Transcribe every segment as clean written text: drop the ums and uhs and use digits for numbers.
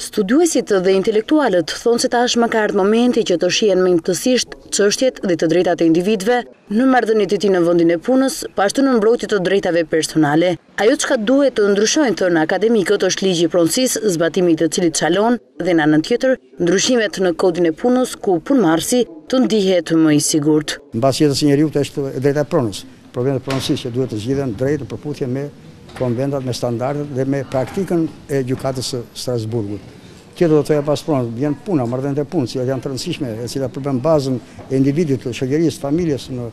Studiuesit dhe intelektualët thonë se tashmë ka ardhur momenti që të shihen më imtësisht çështjet dhe të drejtat e individëve në marrëdhëniet e tij në vendin e punës, po ashtu në mbrojtje të drejtave personale. Ajo çka duhet të ndryshojnë thënë akademikët është ligji i pronësisë, zbatimi i të cilit çalon dhe në anën tjetër ndryshimet në kodin e punës ku punëmarrësi të ndihet më i sigurt. Mbas jetës së njeriut është e drejta e pronës. Problemet e pronësisë që duhet të zgjidhen drejt në përputhje me konventat, me standardet dhe me praktikën e gjykatës së Strasburgut. Tjetër do të thoya pas pronës, vjen puna, marrëdhëniet e punës, që janë të rëndësishme, e cila përben bazën e individit, të shoqërisë, familjes në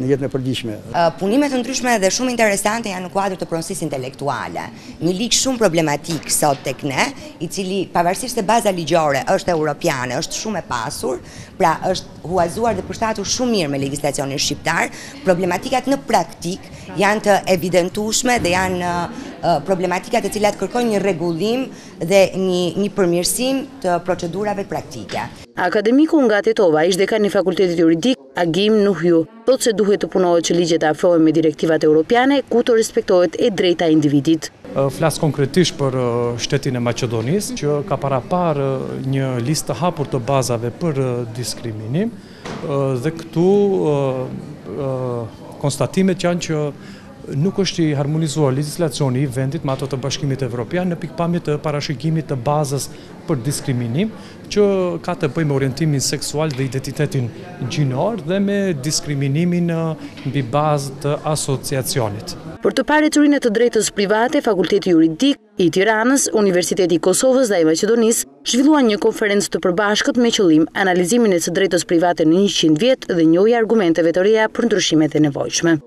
jetën e përditshme. Punimet të ndryshme dhe shumë interesante janë në kuadër të pronësisë intelektuale. Një ligj shumë problematik sot tek ne, i cili pavarësisht se baza ligjore është europiane, është shumë e pasur, pra është huazuar dhe përshtatur shumë mirë me legjislacionin shqiptar, problematikat në praktik janë të evidentueshme dhe janë problematikat e cilat kërkojnë një rregullim dhe një përmirësim të procedurave praktike. Akademiku nga Tetova, ish dekani i Fakultetit Juridik, Agim Nuhju, thotë se duhet të punohet që ligjet të afrohen me direktivat europiane ku të respektohet e drejta e individit. Flas konkretisht për shtetin e Maqedonisë, që ka paraparë një listë të hapur të bazave për diskriminim dhe këtu konstatimet janë që nuk është i harmonizuar legjislacioni i vendit me ato të Bashkimit Evropian në pikpamje të parashikimit të bazës për diskriminim, që ka të bëjë me orientimin seksual dhe identitetin gjinor dhe me diskriminimin mbi bazë të asociacionit. Për të parë ecurinë të drejtës private, Fakulteti Juridik i Tiranës, Universiteti i Kosovës dhe i Maqedonisë zhvilluan një konferencë të përbashkët me qëllim analizimin e së drejtës private në 100 vjet dhe njohja argumenteve të reja për ndryshimet e nevojshme.